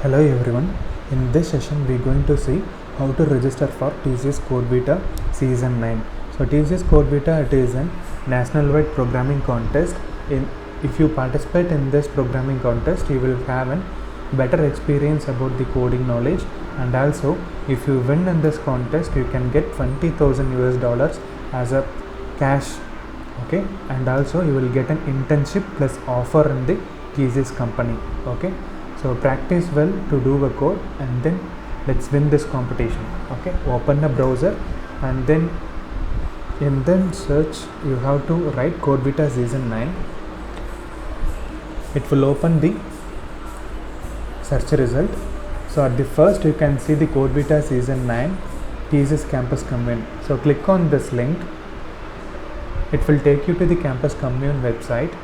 Hello everyone, in this session we are going to see how to register for TCS CodeBeta Season 9. So TCS CodeBeta, it is a national-wide programming contest. If you participate in this programming contest, you will have a better experience about the coding knowledge, and also if you win in this contest you can get 20,000 US dollars as a cash, okay, and also you will get an internship plus offer in the TCS company, okay. So practice well to do a code and then let's win this competition, okay. Open a browser and then search. You have to write CodeBeta Season 9. It will open the search result. So at the first you can see the CodeBeta Season 9 TCS Campus Commune. So click on this link. It will take you to the Campus Commune website.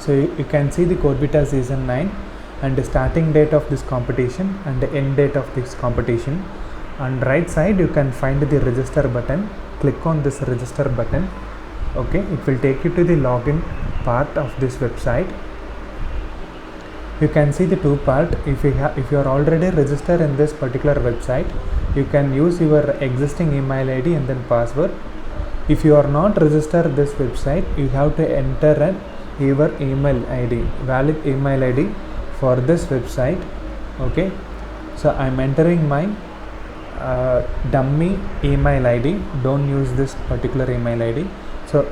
So you can see the CodeBeta Season 9 and the starting date of this competition and the end date of this competition. On right side you can find the register button. Click on this register button, okay. It will take you to the login part of this website. You can see the two part. If you are already registered in this particular website, you can use your existing email ID and then password. If you are not registered this website, you have to enter your email ID, valid email ID for this website, okay. So I am entering my dummy email ID. Don't use this particular email ID. So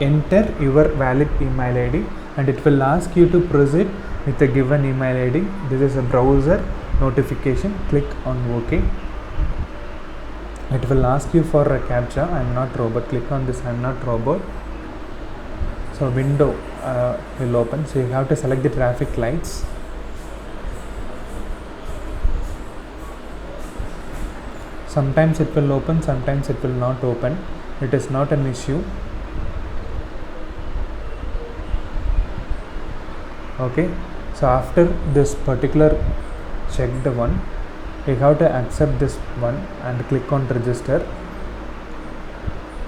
enter your valid email ID and it will ask you to proceed with a given email ID. This is a browser notification. Click on OK. It will ask you for a captcha. I am not robot. Click on this I am not robot. So window will open. So you have to select the traffic lights. Sometimes it will open, sometimes it will not open. It is not an issue, okay. So after this particular checked one, you have to accept this one and click on register.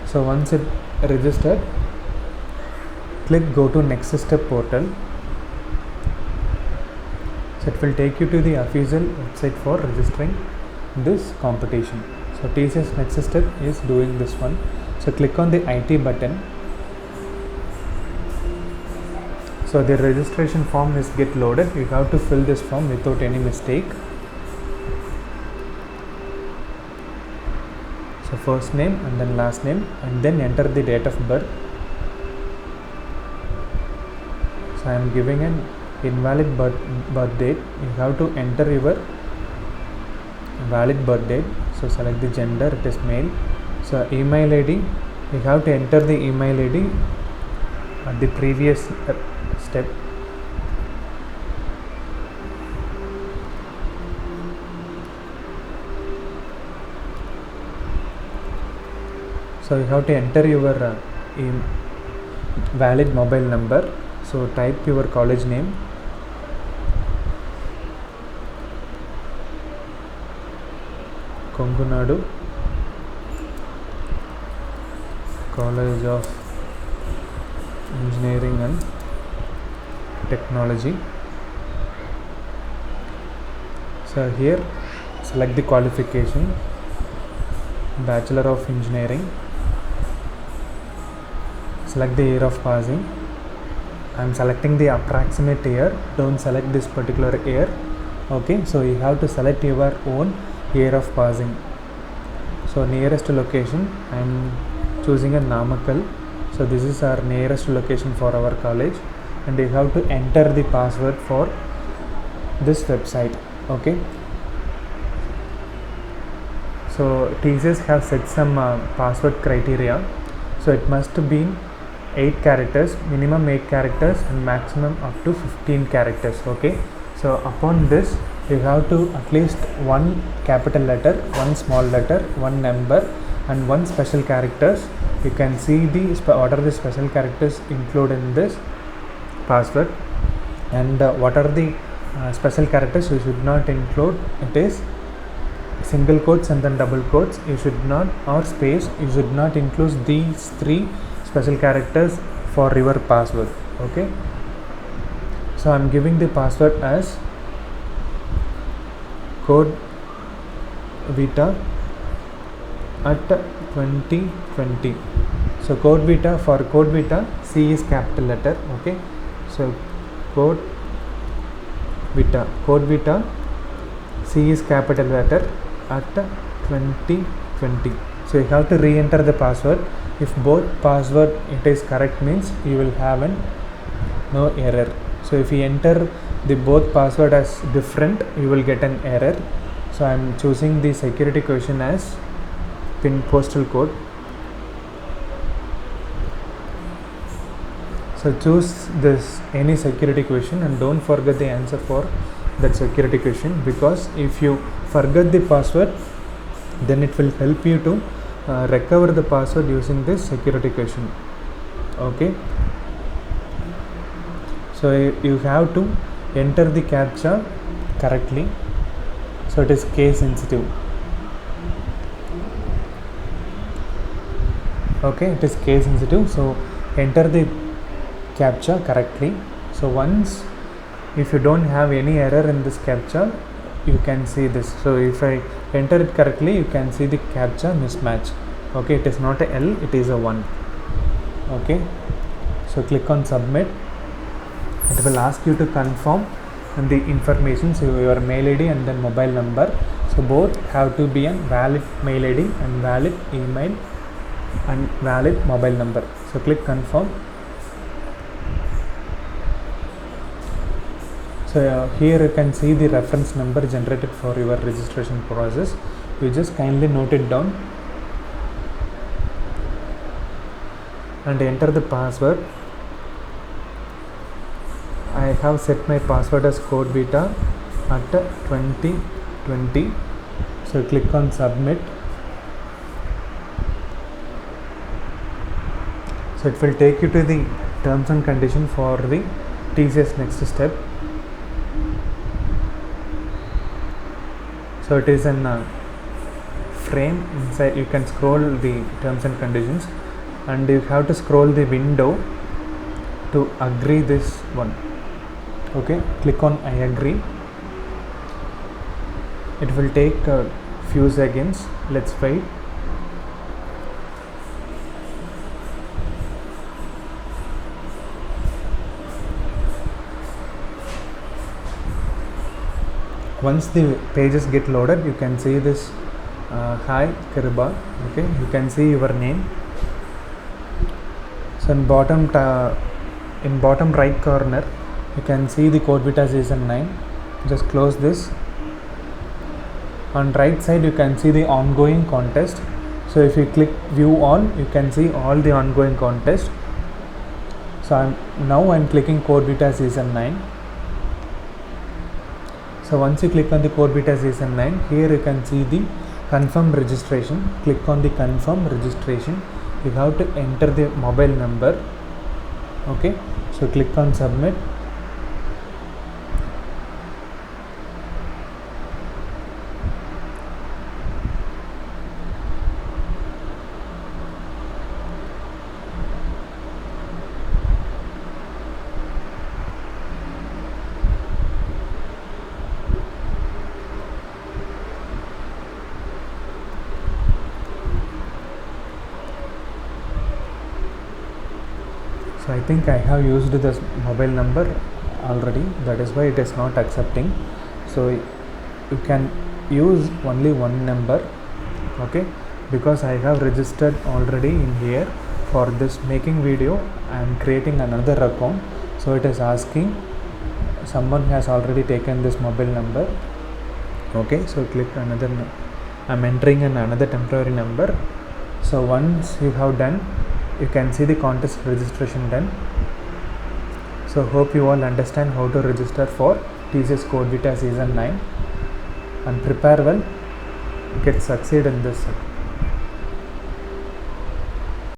So once it registered, click go to next step portal. So it will take you to the official website for registering this competition. So TCS next step is doing this one. So click on the IT button. So the registration form is get loaded. You have to fill this form without any mistake. So first name and then last name and then enter the date of birth. So I am giving an invalid birth date. You have to enter your valid birth date. So select the gender, it is male. So email ID, you have to enter the email ID at the previous step. So you have to enter your valid mobile number. So type your college name. Kongunadu College of Engineering and Technology. So here select the qualification, Bachelor of Engineering. Select the year of passing. I am selecting the approximate year. Don't select this particular year, okay. So you have to select your own year of passing. So nearest location, I am choosing a Namakkal. So this is our nearest location for our college and you have to enter the password for this website, okay. So TCS have set some password criteria. So it must be 8 characters, minimum 8 characters and maximum up to 15 characters, okay. So upon this you have to at least one capital letter, one small letter, one number and one special characters. You can see what are the special characters included in this password and what are the special characters you should not include. It is single quotes and then double quotes. You should not, or space, you should not include these 3 special characters for your password, okay. So I am giving the password as code vita at 2020. So code vita C is capital letter. Okay, so code vita C is capital letter at 2020. So you have to re-enter the password. If both password it is correct means you will have no error. So if you enter the both password as different, you will get an error. So I am choosing the security question as pin postal code. So choose this any security question and don't forget the answer for that security question, because if you forget the password then it will help you to recover the password using this security question. Okay, so you have to enter the captcha correctly. So it is case sensitive. Okay, it is case sensitive, so enter the captcha correctly. So once if you don't have any error in this captcha, you can see this. So if I enter it correctly, you can see the captcha mismatch. Okay, it is not a L, it is a 1. Okay, so click on submit. It will ask you to confirm and the information, so your mail ID and then mobile number. So both have to be a valid mail ID and valid email and valid mobile number. So click confirm. So here you can see the reference number generated for your registration process. You just kindly note it down and enter the password. I have set my password as code vita at 2020. So click on submit. So it will take you to the terms and condition for the TCS next step. So it is in a frame. Inside you can scroll the terms and conditions and you have to scroll the window to agree this one. Okay, click on I agree. It will take a few seconds. Let's wait. Once the pages get loaded, you can see this hi Kriba. Okay, you can see your name. So in bottom right corner you can see the code vita season 9. Just close this. On right side you can see the ongoing contest. So if you click view all, you can see all the ongoing contest. So I'm clicking code vita season 9. So once you click on the code vita season 9, here you can see the confirm registration. Click on the confirm registration. You have to enter the mobile number. Okay, so click on submit. So I think I have used this mobile number already, that is why it is not accepting. So you can use only one number. Okay, because I have registered already in here. For this making video I am creating another account, so it is asking someone has already taken this mobile number. Okay, so click another. I am entering another temporary number. So once you have done, you can see the contest registration done. So hope you all understand how to register for TCS Code Vita season 9 and prepare well, get succeed in this.